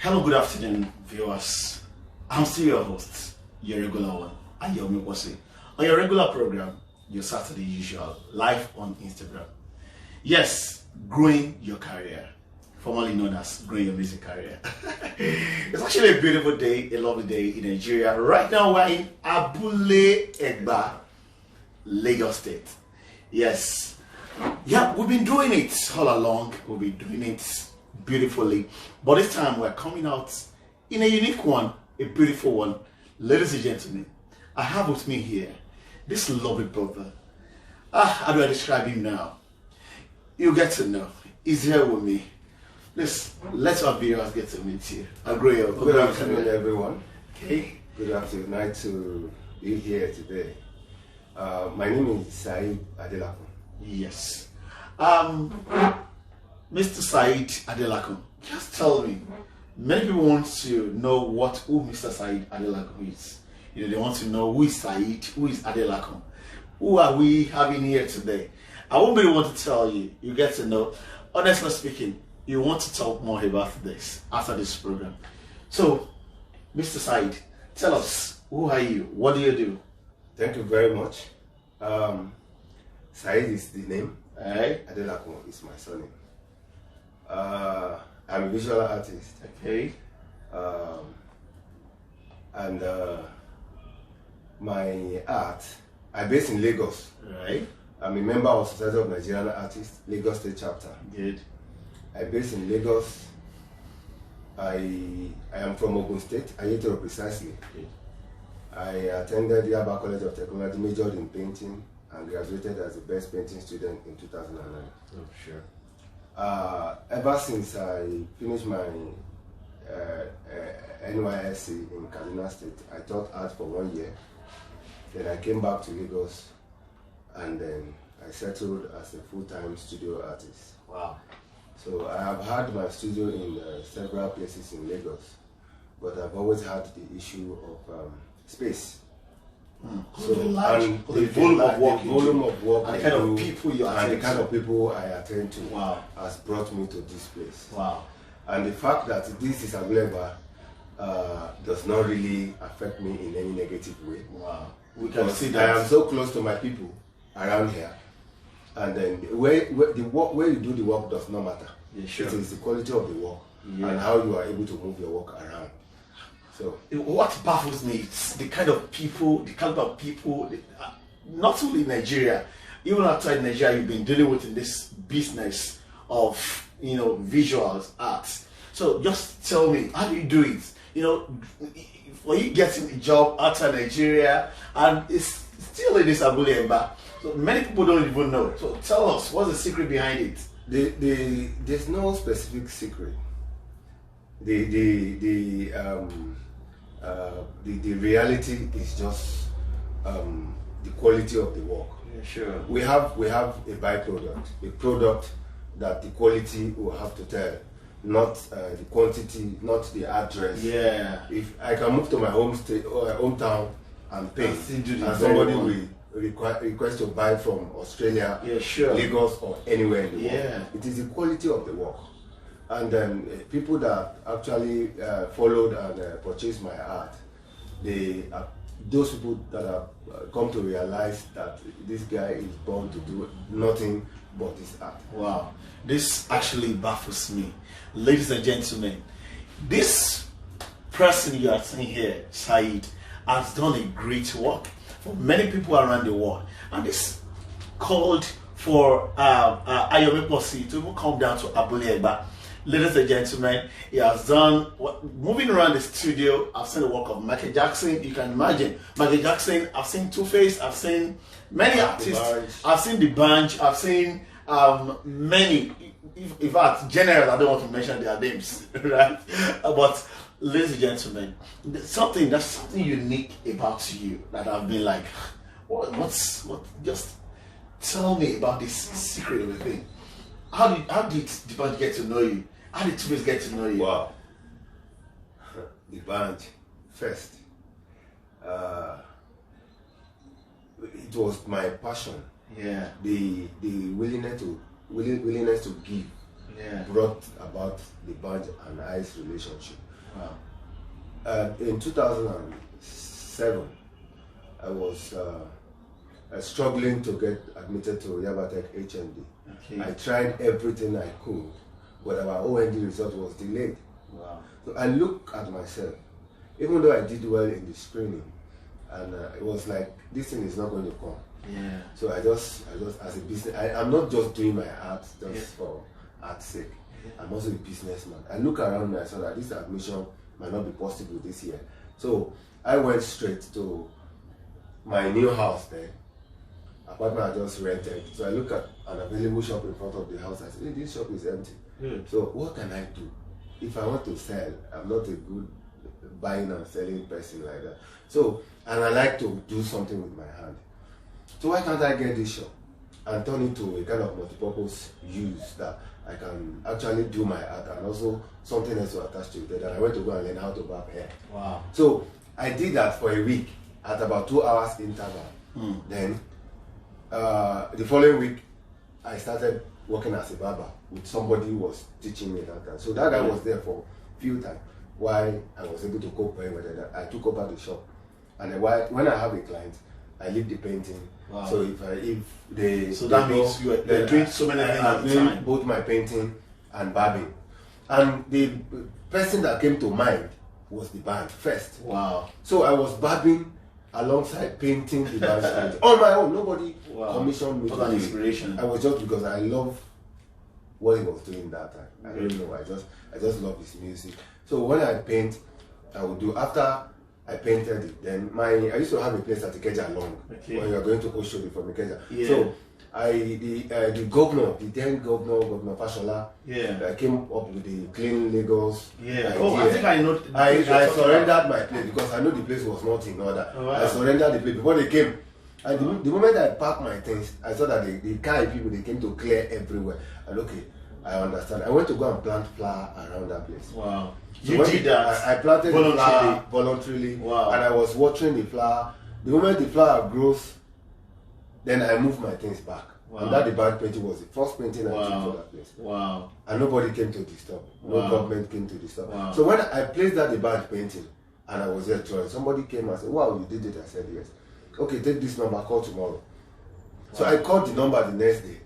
Hello, good afternoon, viewers. I'm still your host, your regular one, Ayomiposi. On your regular program, your Saturday usual, live on Instagram. Yes, growing your career, formerly known as growing your music career. It's actually a beautiful day, a lovely day in Nigeria. Right now, we're in Abule Egba, Lagos State. Yes, yeah, we've been doing it all along. We've been doing it beautifully, but this time we're coming out in a unique one, a beautiful one. Ladies and gentlemen, I have with me here this lovely brother. How do I describe him now? You get to know. He's here with me. Let our viewers get to meet you. Good afternoon, everyone. Okay. Good afternoon. Nice to be here today. My name is Saheed Adelakun. Yes. Mr. Saheed Adelakun, just tell me. Many people want to know who Mr. Saheed Adelakun is. They want to know who is Saheed, who is Adelakun. Who are we having here today? I won't be the one to tell you. You get to know. Honestly speaking, you want to talk more about this after this program. So, Mr. Saheed, tell us, who are you? What do you do? Thank you very much. Saheed is the name. Adelakun is my surname. I'm a visual artist. Okay. And my art, I'm based in Lagos. Right. I'm a member of Society of Nigerian Artists, Lagos State Chapter. Good. I'm based in Lagos. I am from Ogun State, Ayetoro precisely. Good. I attended Yaba College of Technology, majored in painting, and graduated as the best painting student in 2009. Oh, sure. Ever since I finished my NYSC in Kaduna State, I taught art for 1 year. Then I came back to Lagos, and then I settled as a full-time studio artist. Wow. So I have had my studio in several places in Lagos, but I've always had the issue of space. So the volume of work, and the kind of people you attend and the kind of people I attend to, wow, has brought me to this place. Wow. And the fact that this is available does not really affect me in any negative way. Wow. We can see that I am so close to my people around here, and then where you do the work does not matter. Yeah, sure. It is the quality of the work, yeah, and how you are able to move your work around. So what baffles me is the kind of people, the caliber of people, not only in Nigeria, even outside Nigeria, you've been dealing with in this business of visuals, arts. So just tell me, how do you do it? For you getting a job outside Nigeria, and it's still in this Abule Egba. So many people don't even know. So tell us, what's the secret behind it? There's no specific secret. The reality is just the quality of the work. Yeah, sure. We have a byproduct, a product that the quality will have to tell, not the quantity, not the address. Yeah. If I can move to my hometown and pay, and somebody will request to buy from Australia, yeah, sure, Lagos, or anywhere in the world, yeah, it is the quality of the work. And then people that actually followed and purchased my art, those people that have come to realize that this guy is born to do nothing but his art. Wow, this actually baffles me. Ladies and gentlemen, this person you are seeing here, Saheed, has done a great work for many people around the world, and this called for Ayomiposi to even come down to Abule Egba. Ladies and gentlemen, he has done moving around the studio. I've seen the work of Michael Jackson. You can imagine Michael Jackson. I've seen Two-Face. I've seen many artists. I've seen the Bunch. I've seen many. In fact, general, I don't want to mention their names, right? But ladies and gentlemen, there's something unique about you that I've been like, what? Just tell me about this secret of the thing. How did the Bunch get to know you? How did Two-Face get to know you? Wow. The Bunch, first, it was my passion. Yeah. The willingness to give, yeah, brought about the Bunch and I's relationship. Wow. In 2007, I was struggling to get admitted to Yabatech HND. Okay. I tried everything I could, but our OND result was delayed. Wow. So I look at myself, even though I did well in the screening, and it was like, this thing is not going to come. Yeah. So I just as a business, I'm not just doing my art just Yeah. for art's sake. Yeah. I'm also a businessman. I look around me, I saw that this admission might not be possible this year. So I went straight to my new house there. Apartment I just rented. So I look at an available shop in front of the house. I said, hey, this shop is empty. So what can I do? If I want to sell, I'm not a good buying and selling person like that. So, and I like to do something with my hand. So why can't I get this shop and turn it to a kind of multi-purpose use that I can actually do my art and also something else to attach to it. And I went to go and learn how to barb hair. Wow. So I did that for a week at about 2 hours interval. Then the following week, I started working as a barber with somebody who was teaching me that time. So that guy was there for a few times. Why I was able to cope very well. I took over the shop, and then when I have a client, I leave the painting. Wow. So if they so that means you are doing so many things at the time. Both my painting and barbing, and the person that came to mind was the band first. Wow. So I was barbing alongside painting the band on my own. Nobody commissioned me. What an inspiration. I was just because I love what he was doing that time. I don't know. I just love his music. So when I paint, I would do after I painted it. Then I used to have a place at Ikeja Long when you are going to Oshodi from Ikeja. Yeah. So the governor, the then Governor Fashola, came up with the Clean Lagos. Yeah. idea. Oh, I think I know. I surrendered my place because I know the place was not in order. Oh, wow. I surrendered the place before they came. And the moment I packed my things, I saw that the Kai people, they came to clear everywhere. And okay, I understand. I went to go and plant flower around that place. Wow. So You did that? I planted the voluntarily. flower voluntarily. Wow. And I was watering the flower. The moment the flower grows, then I moved my things back. Wow. And that the band painting was the first painting I took for that place. Wow. And nobody came to disturb. No Wow. government came to disturb. Wow. So when I placed that the band painting and I was there drawing, somebody came and said, wow, you did it. I said, yes. Okay, take this number, call tomorrow. So I called the number the next day.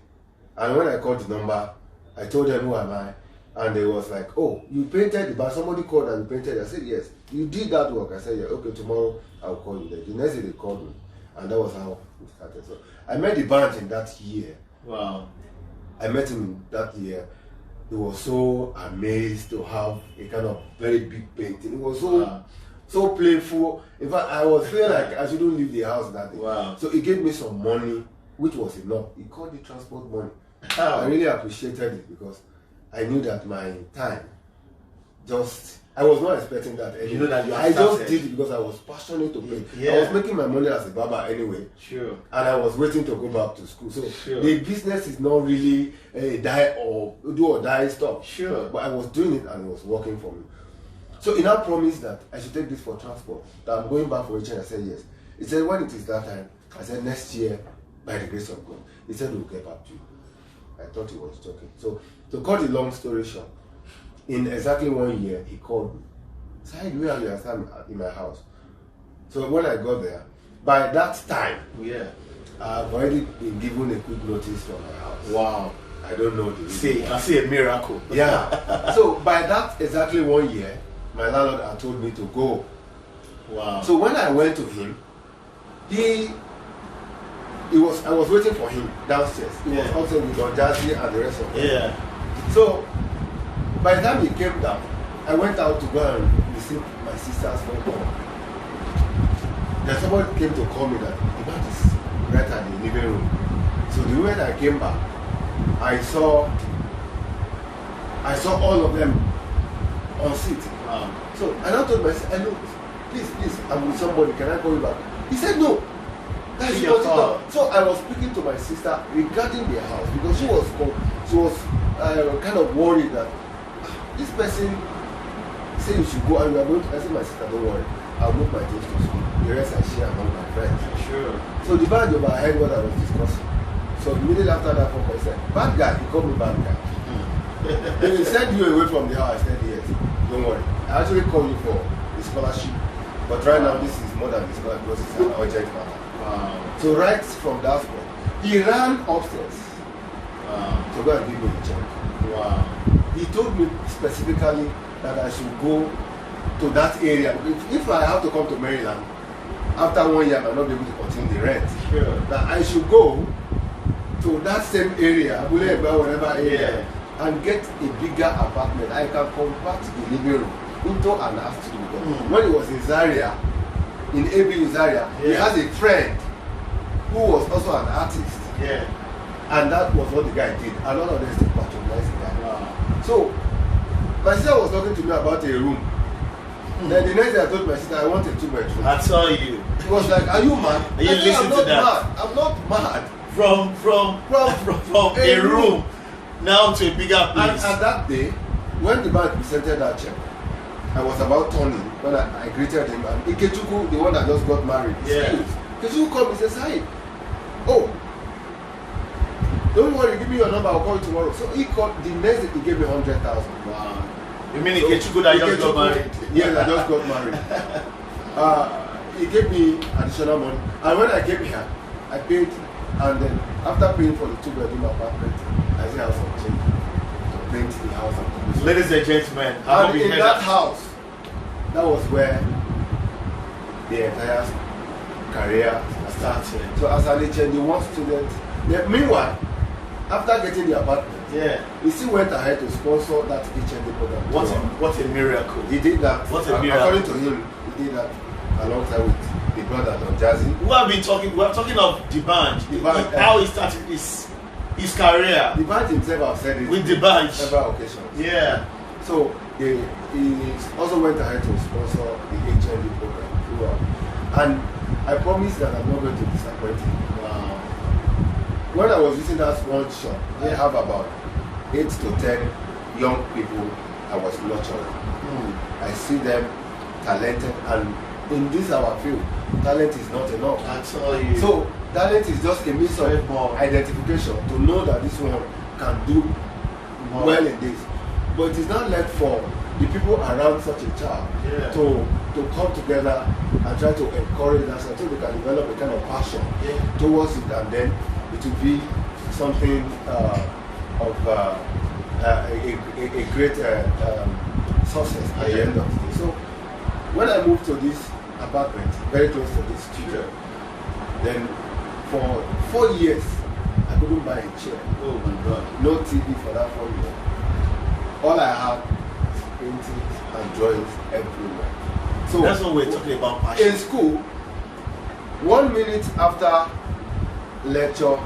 And when I called the number, I told them who am I. And they was like, oh, you painted the band. Somebody called and you painted it. I said, yes. You did that work. I said, yeah, okay, tomorrow I'll call you. The next day they called me. And that was how we started. So I met the band in that year. Wow. I met him in that year. He was so amazed to have a kind of very big painting. It was so playful. In fact, I was feeling like I shouldn't leave the house that day. Wow. So he gave me some money, which was enough. He called it transport money. Wow. I really appreciated it because I knew that my time I was not expecting that anyway. You know that you I started. just did it because I was passionate to paint. Yeah. I was making my money as a barber anyway. Sure. And I was waiting to go back to school. So Sure. the business is not really a do or die stuff. Sure. But I was doing it and it was working for me. So he now promised that I should take this for transport. That I'm going back for it, and I said yes. He said, when it is that time, I said next year, by the grace of God. He said we'll get back to you. I thought he was joking. So to cut the long story short, in exactly 1 year, he called me. Saheed, where are you? I said, in my house. So when I got there, by that time, I've already been given a quick notice from my house. Wow. I don't know the reason. I see a miracle. Yeah. So by that exactly 1 year, my landlord had told me to go. Wow. So when I went to him, I was waiting for him downstairs. He was upstairs with Don Jazzy and the rest of them. Yeah. So by the time he came down, I went out to go and receive my sister's phone call. Then somebody came to call me that the man is right at the living room. So the moment I came back, I saw all of them on seat. Wow. So I now told myself, hello, please, I'm with somebody, can I call you back? He said no. That's your not call. it. So I was speaking to my sister regarding their house because she was kind of worried that this person said you should go and we are going to. I said, my sister, don't worry, I'll move my things to school. The rest I share among my friends. Sure. So the bad overheard what I was discussing. So immediately after that phone call, I said, bad guy, he called me bad guy. Then he sent you away from the house. I said yes. don't worry. I actually call you for the scholarship, but right now this is more than the scholarship because it's an urgent matter. Wow. So right from that point, he ran upstairs to go and give me the check. Wow. He told me specifically that I should go to that area. If I have to come to Maryland, after 1 year I might not be able to continue the rent. Sure. That I should go to that same area, whatever area, and get a bigger apartment. I can convert the living room into an art studio. When he was in Zaria, in AB Zaria, he has a friend who was also an artist. Yeah. And that was what the guy did. And all of them still patronized the guy. Wow. So, my sister was talking to me about a room. Then the next day I told my sister I want a 2-bedroom. I saw you. She was like, are you mad? Are you listening to that? Mad. I'm not mad. From a room now to a bigger place. And that day, when the bank presented that check, I was about turning when I greeted him, and Ikechuku, the one that just got married, Ikechuku called me and said, Saheed, oh, don't worry, give me your number, I'll call you tomorrow. So he called, the next day he gave me 100,000. Wow. You mean Ikechuku that just got married? Yes, I just got married. He gave me additional money. And when I came here, I paid, and then after paying for the 2-bedroom apartment, I still have some change to paint the house. Ladies and gentlemen, and in that house, that was where the entire career started. So as an HND1 student, meanwhile, after getting the apartment, he still went ahead to sponsor that HND program. What a miracle. He did that. What a miracle. According to him, he did that alongside with the brother Don Jazzy. We're talking of the band. How he started his career. The band himself has said it with the band several occasions. Yeah. So he also went ahead to sponsor the HND program throughout. And I promise that I'm not going to disappoint him. Wow. When I was using that one shop, I have about 8 to 10 young people I was nurturing. I see them talented, and in this our field, talent is not enough. I tell you. So talent is just a means of identification to know that this one can do well in this. But it is not left for the people around such a child to come together and try to encourage us until they can develop a kind of passion towards it, and then it will be something of a great success at the end of the day. So when I moved to this apartment, very close to this studio, then for 4 years I couldn't buy a chair. Oh my God. No TV for that 4 years. All I had is paintings and drawings everywhere. So that's what we're talking about, passion. In school, 1 minute after lecture,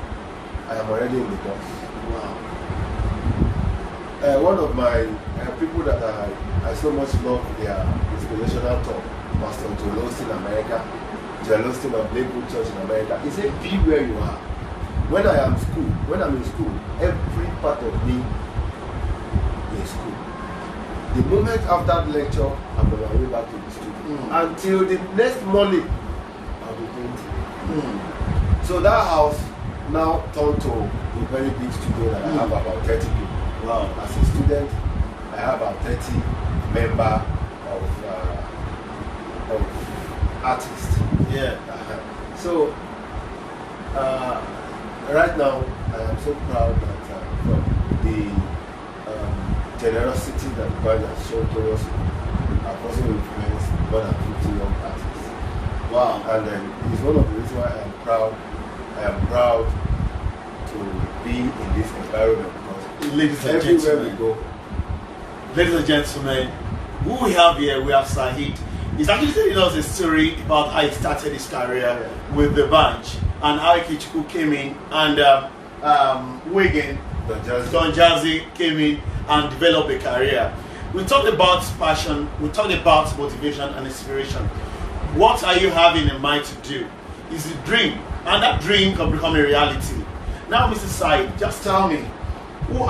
I am already in the bus. Wow. One of my people that I so much love their inspirational talk, Pastor Joel Osteen in America, Joel Osteen of Lakewood Church in America, he said, be where you are. When I'm in school, every part of me is school. The moment after the lecture, I'm on my way back to the studio. Until the next morning, I'll be painting. So that house now turned to a very big studio that I have about 30 people. Wow. As a student, I have about 30 members of artists. Yeah. So right now, I am so proud that from the generosity that the band has shown towards me, I've also influenced more than 50 young artists. Wow. And it's one of the reasons why I am proud to be in this environment, because ladies and everywhere gentlemen, we go. Ladies and gentlemen, who we have here, we have Saheed. He's actually telling us a story about how he started his career with the bunch and how Ikechuku came in, and Wigan, Don Jazzy came in and developed a career. We talked about passion, we talked about motivation and inspiration. What are you having in mind to do? It's a dream, and that dream can become a reality. Now, Mr. Saheed, just tell me, who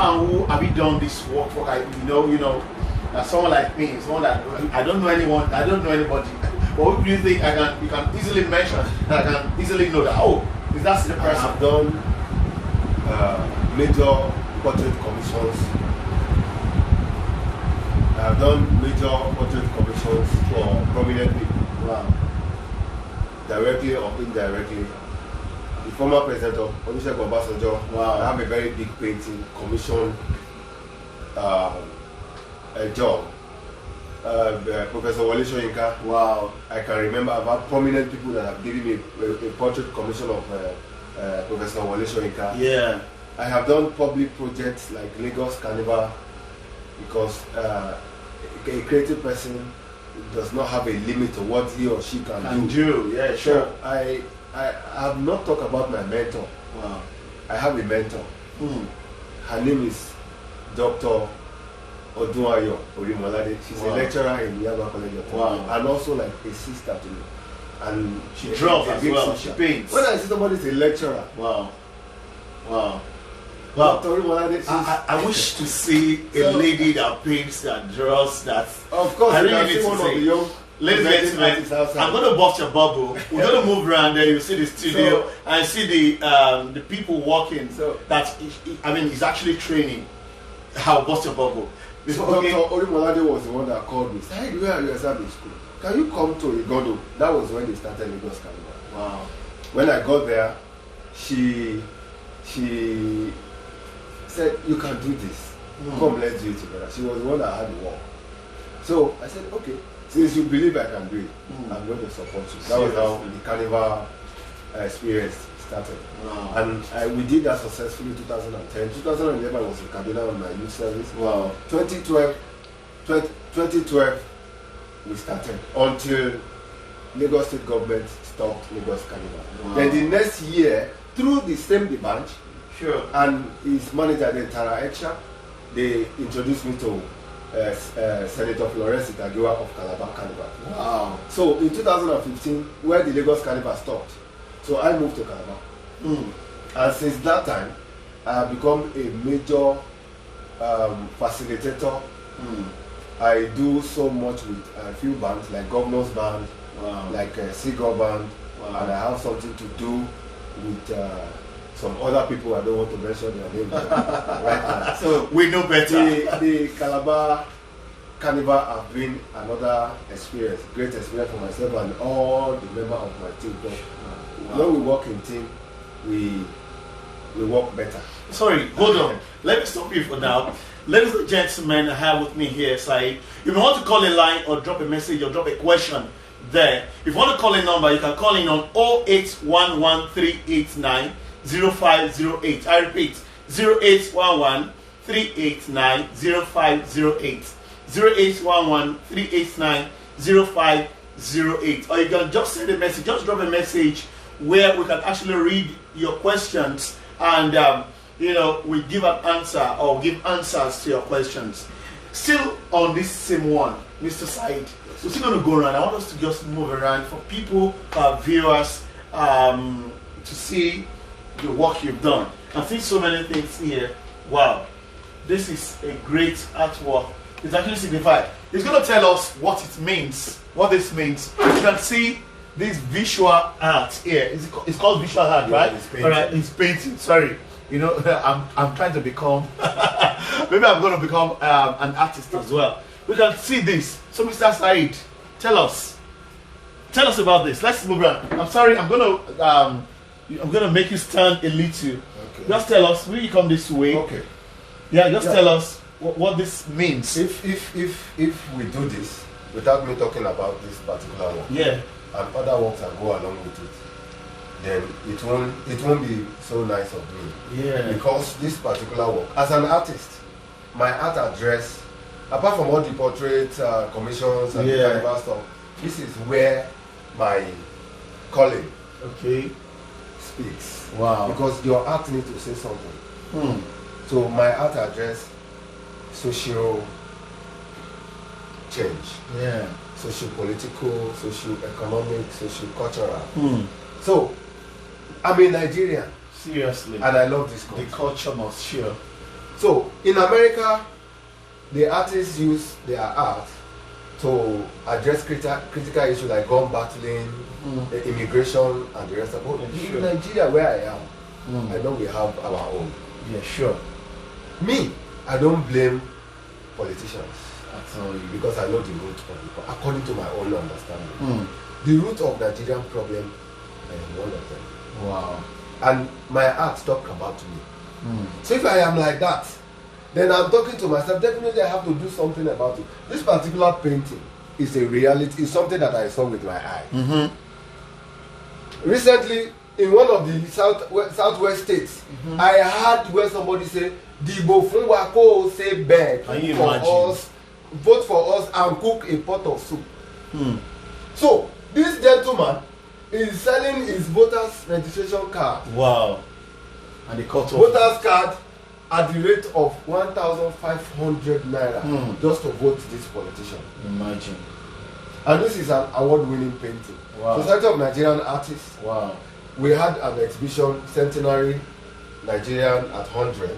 have you done this work for? You know, someone like me, someone that I don't know anyone, I don't know anybody. But who do you think you can easily mention, that I can easily know that, oh, is that the person? I've done major portrait commissions. I have done major portrait commissions for prominent people. Wow. Directly or indirectly. The former president of Olusegun Obasanjo, wow. I have a very big painting commission a job. Professor Wale Soyinka. Wow. I can remember I've had prominent people that have given me a portrait commission of Professor Wale Soyinka. Yeah. I have done public projects like Lagos Carnival because a creative person does not have a limit to what he or she can do. Yeah, sure. So I have not talked about my mentor. Wow. I have a mentor. Her name is Dr. Odunayo Orimolade. She's a lecturer in Yaba College of wow. and also like a sister to me. And she draws as well. She paints. When I see somebody is a lecturer. Wow. Wow. Wow. Dr. Orimolade, I wish to see a lady that paints, that draws, that. Of course, I you really can need see one to of the young. Ladies and gentlemen, I'm going to bust your bubble. We're going to move around there. You see the studio and see the people walking. So that he's actually training. How bust your bubble. So Dr. Orimolade was the one that called me. Saheed, where are you in school? Can you come to Igodo? That was when they started Lagos Carnival. Wow. When I got there, she said, "You can do this. Come, let's do it together." She was the one that had the work. So I said, "Okay. Since you believe I can do it, I'm going to support you." That was how the carnival experience started. Wow. And we did that successfully in 2010. 2011 I was in Kaduna on my youth service. Wow. 2012 we started until Lagos State government stopped Lagos Carnival. Wow. Then the next year, through the same branch, and his manager, the Tara Extra, they introduced me to Senator Florence Itagiwa of Calabar Carnival. Wow. So in 2015, where the Lagos Carnival stopped, so I moved to Calabar. And since that time, I have become a major facilitator. I do so much with a few bands, like Governor's Band, like Seagull Band, and I have something to do with some other people. I don't want to mention their names right now. So we know better. The Calabar Carnival have been another experience, great experience for myself and all the members of my team. When we work in team, we work better. Sorry, hold on. Let me stop you for now. Ladies and gentlemen, I have with me here Saheed. If you want to call a line or drop a message or drop a question there, if you want to call a number, you can call in on 0811-389-0508. I repeat, 0811-389-0508. 0811-389-0508. Or you can just send a message, just drop a message where we can actually read your questions and we give an answer or give answers to your questions. Still on this same one, Mr. Saheed, we're still going to go around. I want us to just move around for people, viewers, to see the work you've done. I think so many things here. Wow, this is a great artwork. It's actually signified. It's going to tell us what it means, what this means. You can see this visual art here. It's called visual art, right? It's all right, it's painting. Sorry. I'm trying to become, maybe I'm going to become an artist as well. We can see this. So Mr. Saheed, tell us about this. Let's move on. I'm sorry, I'm going to make you stand a little. Okay. Just tell us, will you come this way? Okay. Yeah, just tell us what this means. If we do this without me talking about this particular one, and other works that go along with it, then it won't be so nice of me. Yeah. Because this particular work, as an artist, my art address, apart from all the portrait commissions and the carnival stuff, this is where my calling speaks. Wow. Because your art needs to say something. So my art address, social change. Yeah. Socio-political, socio-economic, socio-cultural. So I'm a Nigerian. Seriously. And I love this culture. The culture must share. So in America, the artists use their art to address critical issues like gun battling, immigration, and the rest of it. In Nigeria, where I am, I know we have our own. Yeah, sure. Me, I don't blame politicians. At all. because I know the root of it, according to my own understanding. The root of Nigerian problem, I am one of them. Wow. And my art talk about me. So if I am like that, then I'm talking to myself, definitely I have to do something about it. This particular painting is a reality, it's something that I saw with my eye. Recently, in one of the southwest states, I heard where somebody say, Dibo fun wa ko say beg for us, vote for us and cook a pot of soup. So this gentleman is selling his voters registration card. Wow. And the cut off Voters card at the rate of 1,500 naira just to vote this politician. Imagine. And this is an award-winning painting. Wow. Society of Nigerian Artists. Wow. We had an exhibition, Centenary Nigerian at 100.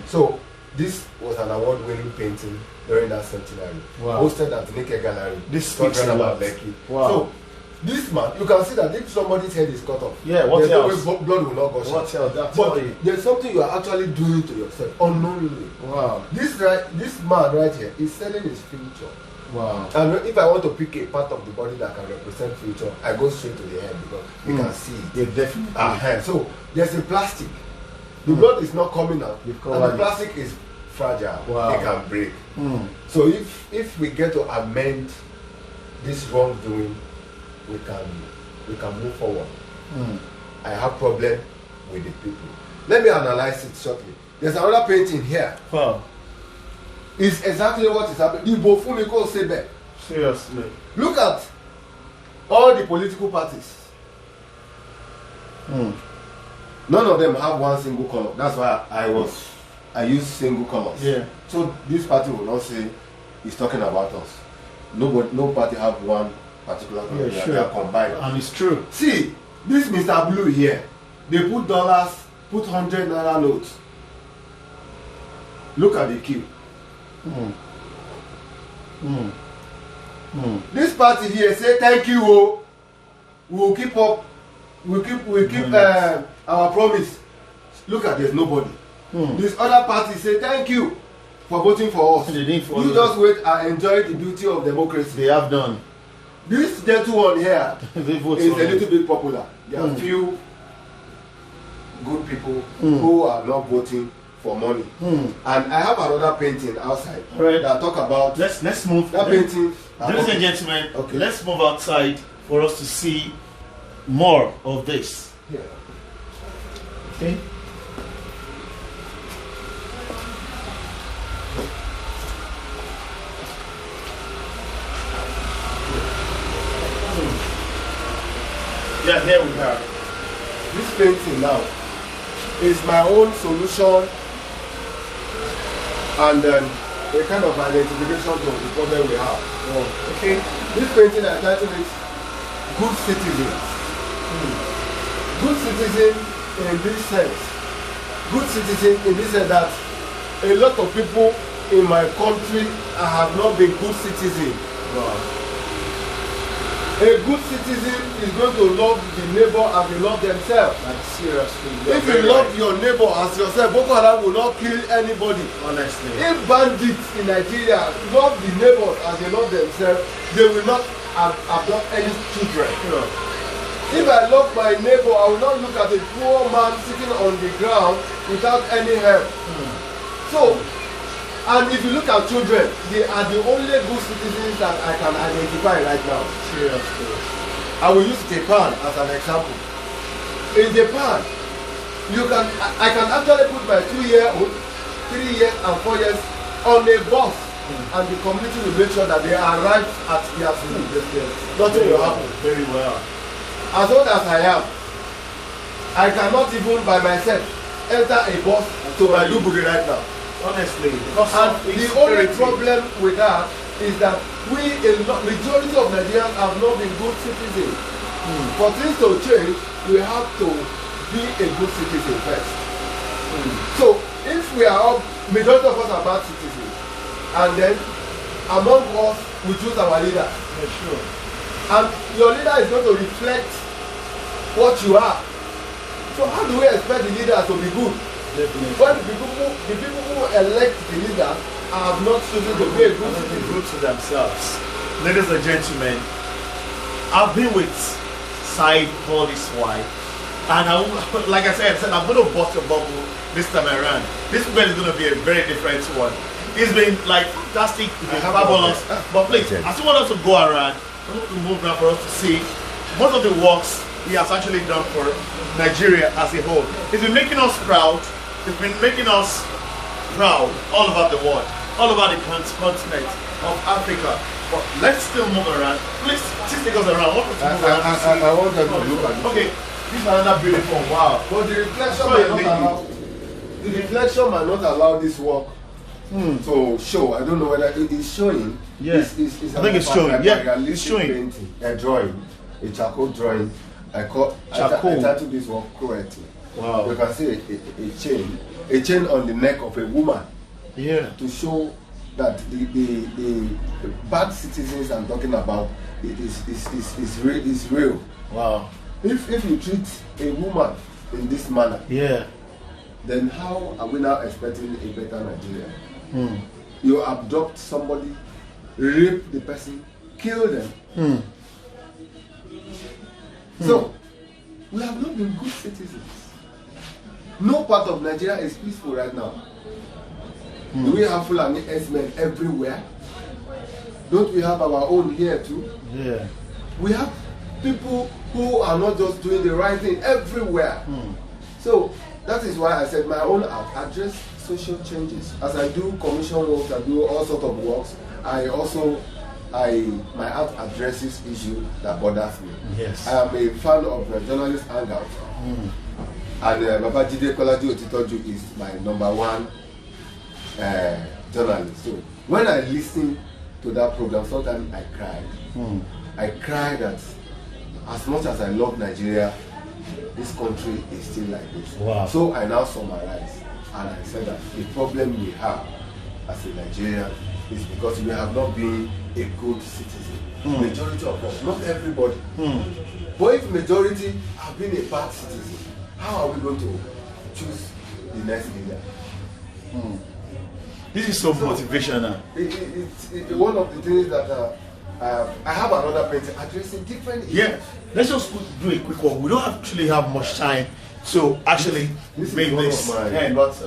So this was an award-winning painting during that centenary. Wow. Hosted at the Nike Gallery. This speaks a lot. Wow. So this man, you can see that if somebody's head is cut off, Yeah, what else? No way blood will not gush. What else? That's But there's something you are actually doing to yourself unknowingly. Wow. This man right here is selling his future. Wow. And if I want to pick a part of the body that can represent future, I go straight to the head because you can see it. Yeah, definitely. So there's a plastic. The blood is not coming out, and the it. plastic is fragile. Wow. It can break. So if we get to amend this wrongdoing, we can move forward. I have problem with the people. Let me analyze it shortly. There's another painting here. Wow. It's exactly what is happening. Ibo Fumiko Sebe. Seriously. Look at all the political parties. None of them have one single color. That's why I use single colors. Yeah. So this party will not say it's talking about us. No party have one particular color. Yeah, They are combined. And it's true. See, this Mr. Blue here, they put dollars, put 100 naira notes. Look at the queue. This party here say thank you. Oh, we'll keep up. We'll keep our promise. Look at there's nobody. This other party say thank you for voting for us. They didn't follow. You just wait and enjoy the beauty of democracy. They have done. This gentle one here They vote is for a it. little bit popular. There are few good people who are not voting for money. And I have another painting outside that talk about Let's move. that painting. Ladies and gentlemen, Okay. let's move outside for us to see more of this. Yeah. Okay. Yeah, here we are. This painting now is my own solution and a kind of identification to the problem we have. Okay. This painting I titled it Good Citizens. Good citizen in this sense. Good citizen in this sense that a lot of people in my country have not been good citizens. Wow. A good citizen is going to love the neighbor as they love themselves. Like seriously. If you love your neighbor as yourself, Boko Haram will not kill anybody. Honestly. If bandits in Nigeria love the neighbors as they love themselves, they will not adopt any children. Sure. If I love my neighbor, I will not look at a poor man sitting on the ground without any help. So, and if you look at children, they are the only good citizens that I can identify right now. Seriously. I will use Japan as an example. In Japan, I can actually put my 2-year-old, 3 years and 4 years on a bus, and the community will make sure that they arrive at their school. Nothing will happen. Very well. As old as I am, I cannot even by myself enter a bus to Maiduguri right now. Honestly. And the only problem with that is that majority of Nigerians have not been good citizens. For things to change, we have to be a good citizen first. So if we are all, majority of us are bad citizens, and then among us we choose our leader. Yeah, sure. And your leader is going to reflect what you are. So how do we expect the leader to be good? Definitely. When the people who elect the leader I have not chosen to be a good to citizen. go to themselves. Ladies and gentlemen, I've been with Saheed all this while, and like I said, I'm going to bust a bubble this time around. This event is going to be a very different one. It's been like fantastic, it's been fabulous. But please, I still want us to go around. I want to move now for us to see most of the works he has actually done for Nigeria as a whole. It's been making us proud. It's been making us proud all over the world, all over the continent of Africa. But let's still move around. Please take us around. I want them to look at it. Okay, this is another beautiful. Wow. But the reflection might not allow this work to show. I don't know whether it is showing. Yeah. I think it's showing. Yeah, it's showing. Painting, a drawing, a charcoal drawing. I titled this work Cruelty. Wow. You can see a chain on the neck of a woman. Yeah. To show that the bad citizens I'm talking about is real. Wow. If you treat a woman in this manner, yeah, then how are we now expecting a better Nigeria? You abduct somebody, rape the person, kill them. So we have not been good citizens. No part of Nigeria is peaceful right now. Do we have Fulani S-men everywhere? Don't we have our own here too? Yeah. We have people who are not just doing the right thing everywhere. So that is why I said my own art address social changes. As I do commission work, I do all sorts of works. My art addresses issues that bothers me. Yes. I am a fan of journalist hangout. And Baba Jide Kolaji Otitoju is my #1 journalist. So when I listen to that program, sometimes I cry. I cry that as much as I love Nigeria, this country is still like this. Wow. So I now summarize and I said that the problem we have as a Nigerian is because we have not been a good citizen. Majority of us, not everybody. But if majority have been a bad citizen, how are we going to choose the next leader? This is so motivational. It's one of the things that I have another painting addressing different issues. Yeah, let's just do a quick one. We don't actually have much time to actually make this.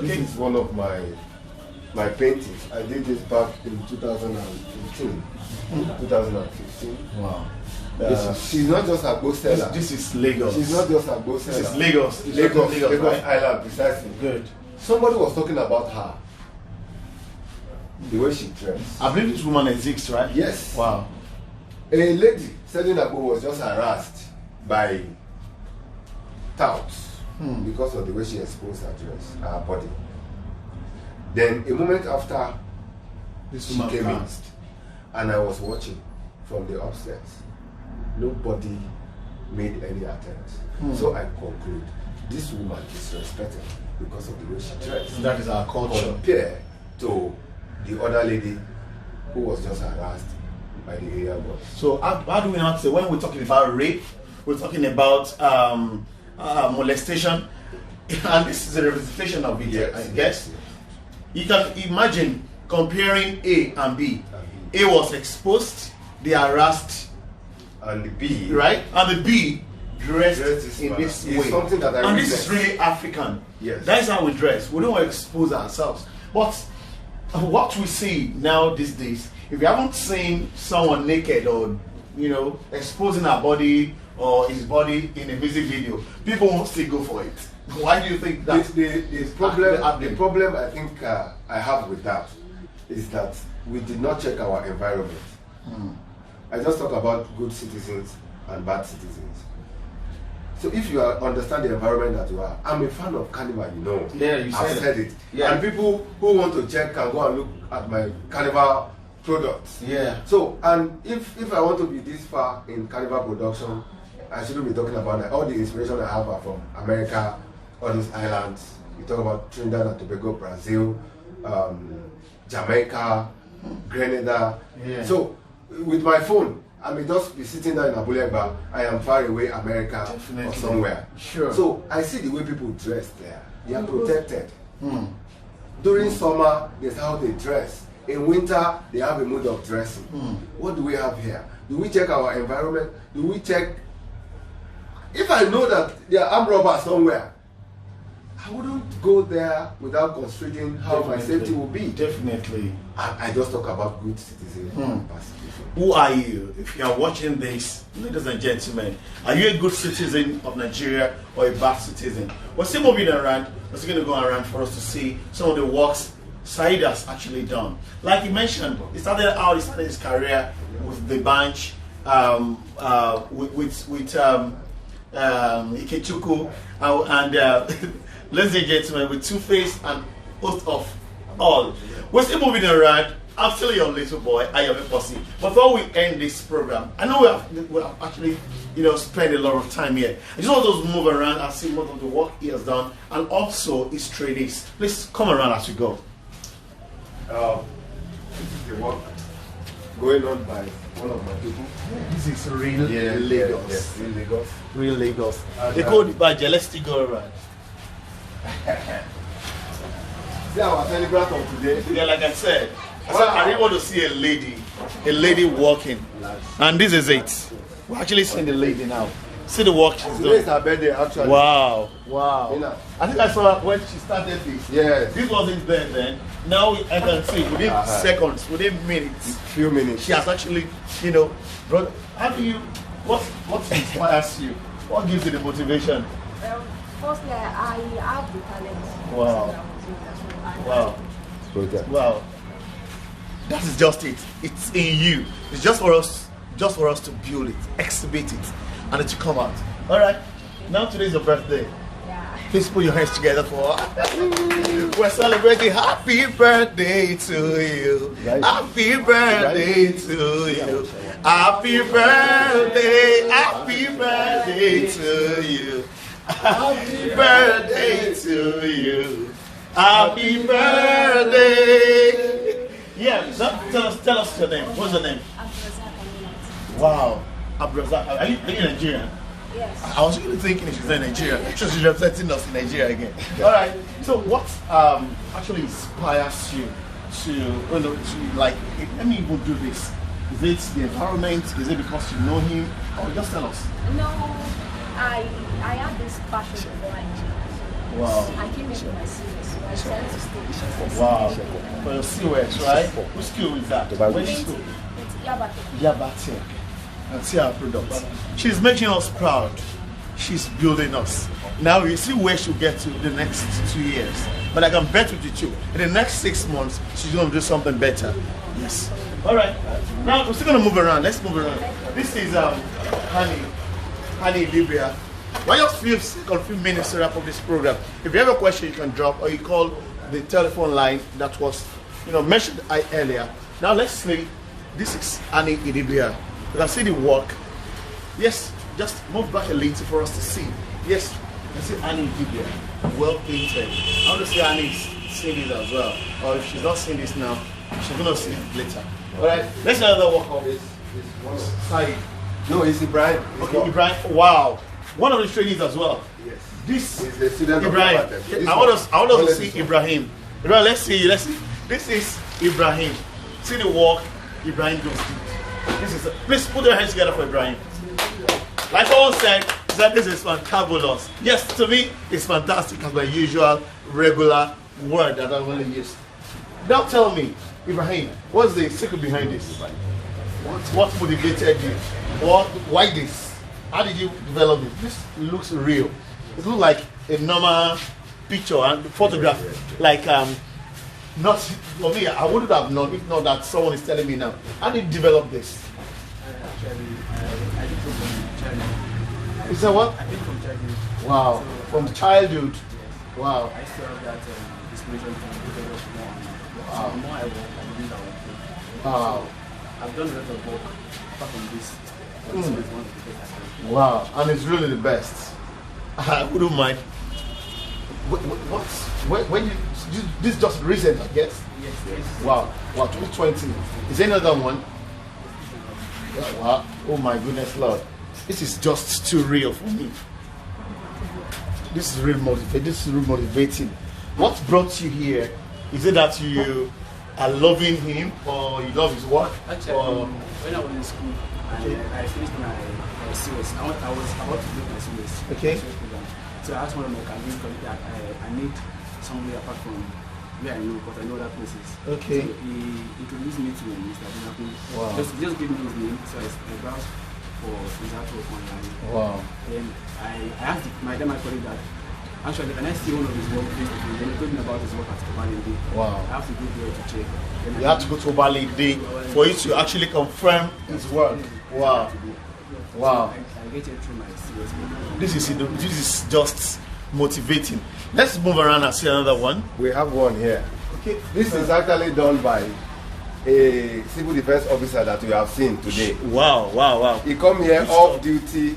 This is one of my paintings. I did this back in 2015. 2015. Wow. She's not just a ghost seller. This is Lagos. She's not just a ghost seller. This is Lagos. Lagos right? Island, precisely. Good. Somebody was talking about her. The way she dressed. I believe this woman exists, right? Yes. Wow. A lady selling a book was just harassed by touts because of the way she exposed her dress, her body. Then a moment after, This she woman came in, passed. and I was watching from the upstairs. Nobody made any attempt. So I conclude this woman is respected because of the way she dressed. That is our culture. Compared to the other lady who was just harassed by the area boys. So how do we not say when we're talking about rape, we're talking about molestation, and this is a representation of it, Yes, I guess. yes. You can imagine comparing A and B. A was exposed, they harassed, And the B, right? And the B dressed in manner. this It's way. something that I And witnessed. this is really African. Yes. That's how we dress. We don't expose ourselves. But what we see now these days, if you haven't seen someone naked or exposing her body or his body in a music video, people won't still go for it. Why do you think that? The problem I think I have with that is that we did not check our environment. I just talk about good citizens and bad citizens. So if you understand the environment that you are, I'm a fan of Carnival, Yeah, you I've said it. Yeah. And people who want to check can go and look at my Carnival products. Yeah. So, and if I want to be this far in Carnival production, I shouldn't be talking about that. All the inspiration I have are from America, all those islands. You talk about Trinidad and Tobago, Brazil, Jamaica, Grenada. Yeah. So, with my phone, I may just be sitting there in Abulegba. I am far away, America Definitely. or somewhere. Sure. So I see the way people dress there. They are protected. During summer, there's how they dress. In winter, they have a mood of dressing. What do we have here? Do we check our environment? Do we check? If I know that there are armed robbers somewhere, I wouldn't go there without considering how my safety will be. Definitely. I just talk about good citizens. Who are you? If you are watching this, ladies and gentlemen, are you a good citizen of Nigeria or a bad citizen? We're still moving around. We're still going to go around for us to see some of the works Saheed has actually done. Like he mentioned, he started his career with the bunch, with Ikechukwu, and ladies and gentlemen, with Two-Face and host of all. We're still moving around. I'm still your little boy, Ayomiposi. Before we end this program, I know we have actually, spent a lot of time here. I just want us to move around and see what of the work he has done, and also his trainees. Please come around as we go. This is the work going on by one of my people. This is real Lagos. Yes, real Lagos. Real Lagos. They call it by Let's go around. See our celebrant of today. Yeah, like I said, I really want to see a lady walking, and this is it. We're actually seeing the lady now. See the work she's doing. Today is her birthday, actually. Wow. I think I saw her when she started this. Yes. This wasn't there then. Now I can see within seconds, within minutes, few minutes, she has actually, brought. How do you? What inspires you? What gives you the motivation? Firstly, I have the talent. Wow. Wow. That is just it. It's in you. It's just for us to build it, exhibit it, and it to come out. All right. Now today's your birthday. Yeah. Please put your hands together for. We're celebrating happy birthday to you. Happy birthday to you. Happy birthday. Happy birthday to you. Happy birthday to you. Happy birthday. Yeah, tell us your name. What's your name? Wow. Abrazak. Are you Nigerian? Yes. I was really thinking she's in Nigeria. She's representing us in Nigeria again. Alright. So what actually inspires you to like, let me even do this? Is it the environment? Is it because you know him? Or just tell us. No, I have this passion for Nigeria. Wow. I came into my series, so I decided to stay. Wow. For your COS, right? Which school is that? Which school? It's Yabate. Yabate. And see our products. She's making us proud. She's building us. Now you see where she'll get to the next 2 years. But I can bet with you too. In the next 6 months, she's going to do something better. Yes. All right. Now we're still going to move around. Let's move around. This is Honey Libya. Why just few minutes to wrap up this program? If you have a question, you can drop or you call the telephone line that was mentioned earlier. Now let's see. This is Annie Idibia. You can see the work. Yes, just move back a little for us to see. Yes, you can see Annie Idibia. Well painted. I want to see Annie seeing this as well. Or if she's not seeing this now, she's going to see it later. Alright, let's have another work of this. Saheed. No, it's Ibrahim. Okay, Ibrahim. Wow. One of the trainees as well. Yes. This is the student Ibrahim. of I want us to see Ibrahim. Ibrahim, let's see. This is Ibrahim. See the work Ibrahim does. This is. Please put your hands together for Ibrahim. Like someone said, this is fantabulous. Yes, to me, it's fantastic as my usual regular word that I only use. Now tell me, Ibrahim, what's the secret behind this? What motivated you? Why this? How did you develop it? This looks real. It looks like a normal picture and photograph. Like not for me. I wouldn't have known if not that someone is telling me now. How did you develop this? Actually, I did from childhood. Is that what? I did from childhood. Wow. From childhood. Wow. I still have that inspiration from the more. Wow. So the more I work, I believe I will. Wow. I've done a lot of work apart from this. But this is one of the best I can. Wow. And it's really the best. I wouldn't mind. When you this is just recent, I guess. Yes. Wow. Wow. 2020. Is there another one? Wow. Oh my goodness, Lord. This is just too real for me. This is really motivating. What brought you here? Is it that you are loving him, or you love his work? Actually, Or, when I was in school and I finished my series, I was about to do my series. Okay. So I asked one of my colleagues that I need somewhere apart from where I know, because I know that places. Okay. So he introduced me to Mr. Adelakun. Wow. Just give me his name, so I browsed for his artwork online. wow. Then I asked my colleague that, actually, can I see one of his work? Then he told me about his work at Kobalindi. Wow. I have to go there to check. Then You have to go to Bali Day for you to actually confirm his work. Wow. Wow. I get it through my series. This is just motivating. Let's move around and see another one. We have one here. Okay. This is actually done by a civil defense officer that we have seen today. Wow, wow, wow. He come here Good off stuff. duty.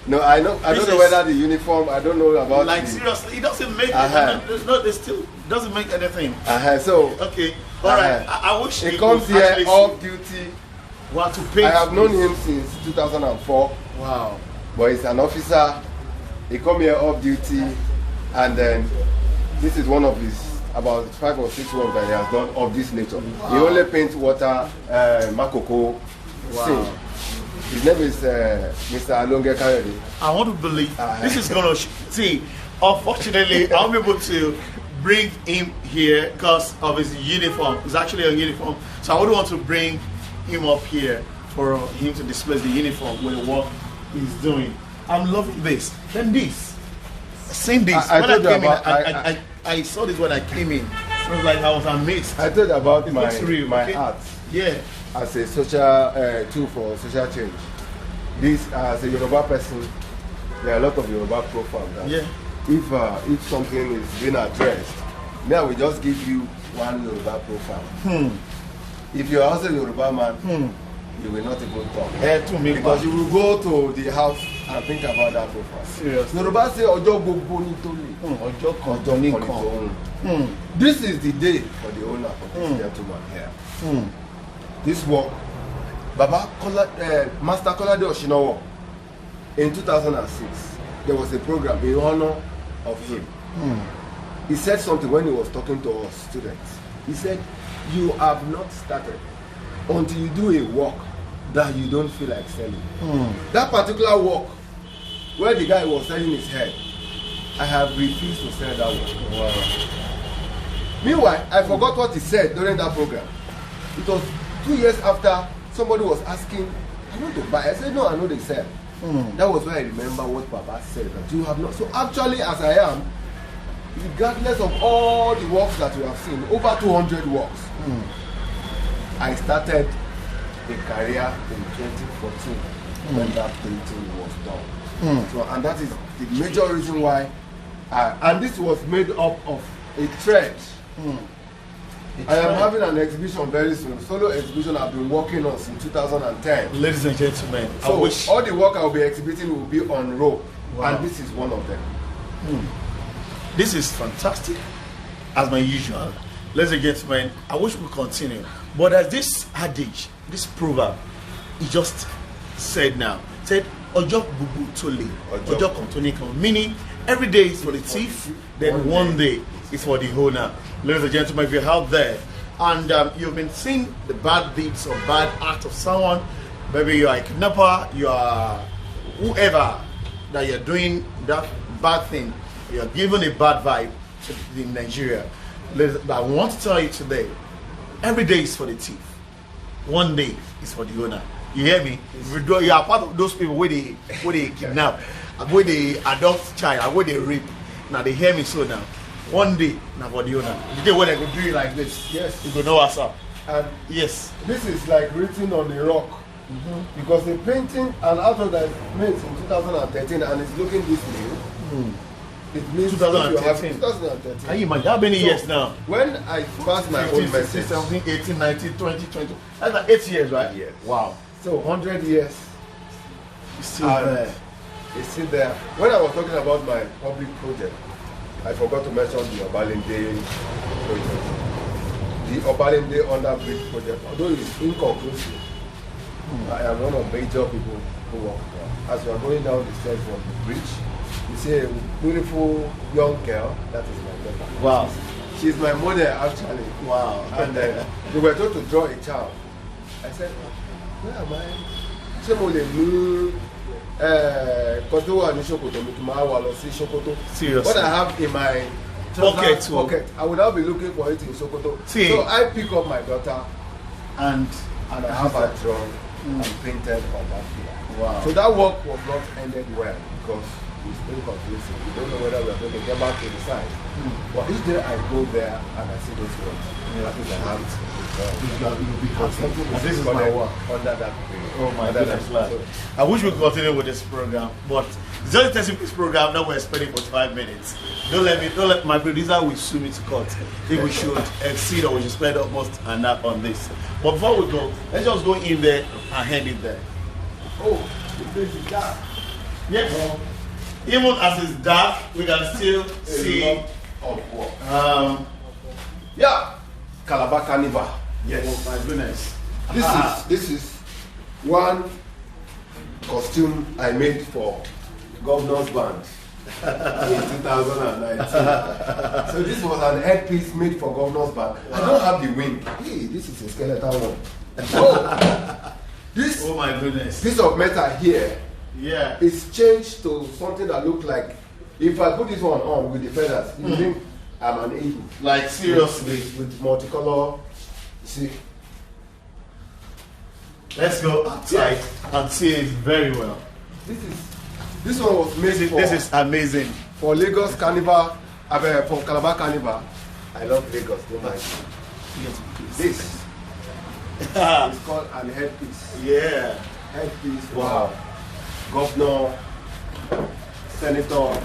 No, I don't This know is- whether the uniform, I don't know about Like the, seriously, it doesn't make Uh-huh. it still doesn't make anything. so Okay. Alright. Uh-huh. I wish he you comes could here actually off duty. want to pay. I have known him since 2004, Wow. but he's an officer. He come here off duty, and then this is one of his about 5 or 6 work that he has done of this nature. He only paints water, makoko, Wow. His name is Mr. Alonge Kayode. I want to believe this is gonna see. Unfortunately, I won't be able to bring him here because of his uniform. It's actually a uniform, so I would want to bring him up here for him to display the uniform with what he's doing. I'm loving this. Then this, same this. I when told you came about- in, I saw this when I came in. It was like I was amazed. I told you about It my looks real, okay? art Yeah. as a social tool for social change. This, as a Yoruba person, there are a lot of Yoruba proverbs that Yeah. if something is being addressed, then I will just give you one Yoruba proverb. If you are also a Yoruba man, you will not even talk. To me, Because you will go to the house and think about that proverb. Seriously. Yoruba say, Ojo gbogbo ni to le. Ọjọ́ kan Ojo tó ní kan ni kan. to own." This is the day for the owner of this gentleman here. This work, Master Kolade Oshinowo, in 2006, there was a program in honor of him. He said something when he was talking to us students. He said, you have not started until you do a work that you don't feel like selling. That particular work, where the guy was selling his head, I have refused to sell that work. Wow. Meanwhile, I forgot what he said during that program. It was 2 years after somebody was asking, I want to buy. I said, no, I know they sell. That was where I remember what Papa said, that you have not. So actually, as I am, regardless of all the works that you have seen, over 200 works, I started a career in 2014 when that painting was done. So, and that is the major reason why, and this was made up of a thread. I am having an exhibition very soon. Solo exhibition I've been working on since 2010. Ladies and gentlemen, I So wish all the work I'll be exhibiting will be on rope, Wow. and this is one of them. this is fantastic, as my usual. Ladies and gentlemen, I wish we continue. But as this adage, this proverb, he just said now, said, Ojo bubu tole, Ojo kan to ni kan, meaning every day is for the thief, then one day is for the owner. Ladies and gentlemen, if you're out there and you've been seeing the bad deeds or bad act of someone, maybe you are a kidnapper, you are whoever that you're doing that bad thing, you're given a bad vibe in Nigeria. I want to tell you today, every day is for the thief, one day is for the owner. You hear me? You are part of those people where they kidnap, where they adopt child, where they rape. Now they hear me so now. One day now for the owner. The day when I go do it like this, Yes. you go know what's up. And Yes. this is like written on the rock. Because the painting and artwork that is made in 2013 and it's looking this new, it means 2013. 2013. Can you imagine how many years now? When I pass my 15, own 16, message, 17, 18, 19, 20, 20. That's like 8 years, right? Yes. Wow. so 100 years, It's still and there. it's still there. When I was talking about my public project, I forgot to mention the Obalende project. The Obalende Underbridge project, although it's inconclusive, I am one of major people who work there. As you are going down the stairs from the bridge, you see a beautiful young girl, that is my daughter. Wow. She's my mother actually. Wow. And we were told to draw a child. I said, where am I? Ṣé mo lè mú nǹkan tó wà ní ṣòkòtò mi kí n máa wà lọ sí ṣòkòtò? Seriously. What I have in my pocket, I would now be looking for it in Sokoto. See. So I pick up my daughter And and I have her drawn and painted on that floor. wow. So that work was not ended well because it's still confusing. We don't know whether we're going to get back to the site. But each day I go there and I see those works. I think I have it. This is my work. Under that thing. Oh my Under goodness, that- Lord. I wish we could continue with this program, but it's only 30 minutes program. Now we're spending 45 minutes. Don't let my producer will sue me to court. I think we should exceed or we should spend almost an hour on this. But before we go, let's just go in there and hand it there. Oh, the place is dark. Yes. Even as it's dark, we can still see. A lot of work. Yeah, Calabar Carnival. Yes. Oh my goodness. This is one costume I made for Governor's Band in 2019. So this was an headpiece made for Governor's Band. I don't have the wing. Hey, this is a skeleton one. Oh, this Oh my goodness. piece of metal here Yeah. is changed to something that looks like, if I put this one on with the feathers, you think I'm an eagle. Like seriously. With multicolor. See, Let's go outside and see it very well. this one was made for, This is amazing. for Lagos Carnival, for Calabar Carnival. I love Lagos, don't mind. This is called an headpiece. Yeah. Headpiece. Wow. Governor, Senator,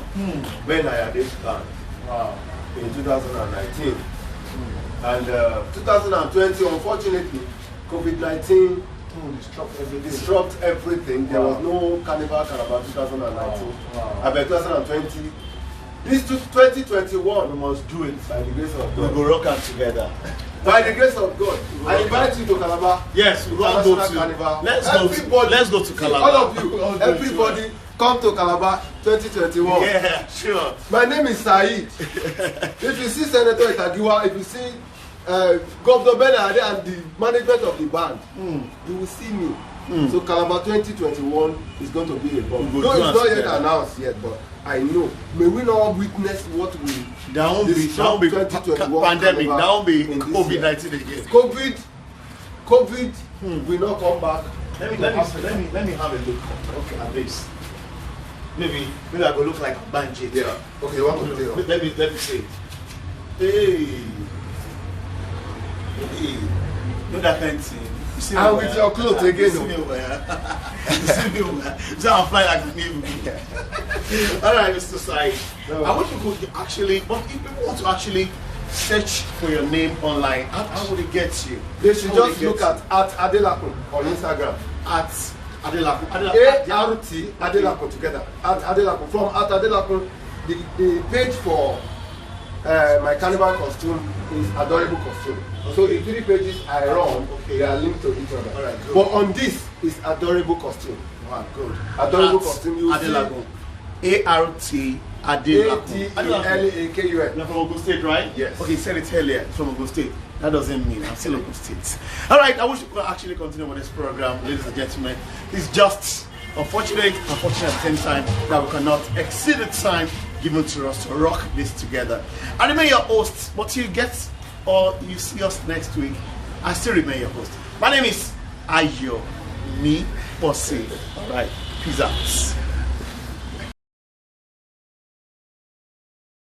Ben Ayade's band Wow. in 2019. And 2020, unfortunately, COVID-19 disrupt everything. There was no Carnival Calabar 2019. Wow. About 2020. This 2021, We must do it. by the grace of We God. go rock out together. By the grace of God, I invite you to Calabar. Yes, we all go International to. Carnival. Let's go. Everybody, Let's go to Calabar. all of you, All go to everybody, come to Calabar 2021. Yeah, sure. My name is Saheed. If you see Senator Itagiwa, if you see Governor Benade and the management of the band, you will see me. So Calabar 2021 is going to be a bomb. We'll Though do it's us not yet together. announced yet, but I know. May we not witness what we That won't be 2021 pandemic. That won't be in this COVID-19 again. COVID will not come back. Let me have a look. Okay, at this. Maybe I go look like a bandit. Yeah. Okay, you want to play on? Let me see. Hey. Look that kind of thing. You see me And wear? with your clothes again, You see me wear? You see me wear? So I'm flying like an eagle. All right, Mr. Sai. No. I wish you could actually, but if people want to actually search for your name online, how would it get you? They should How would just it look get at Adelakun on Instagram. at Adelakun. A-R-T Adelakun together. At Adelakun. From at Adelakun, the page for my carnival costume is adorable costume. So the 3 pages I run, they are linked to each other. Alright, good. But on this is adorable costume. Wow, good. Adorable At costume. You Adelakun. A-R-T Adelakun. A-D-E-L-A-K-U-N. You're from Ogun State, right? Yes. Okay, you said it earlier. From Ogun State. That doesn't mean I'm still Ogun State. All right, I wish we could actually continue with this program, ladies and gentlemen. It's just unfortunate at the same time that we cannot exceed the time given to us to rock this together. I remain your host, but you get or you see us next week, I still remain your host. My name is Ayomiposi. All right, peace out.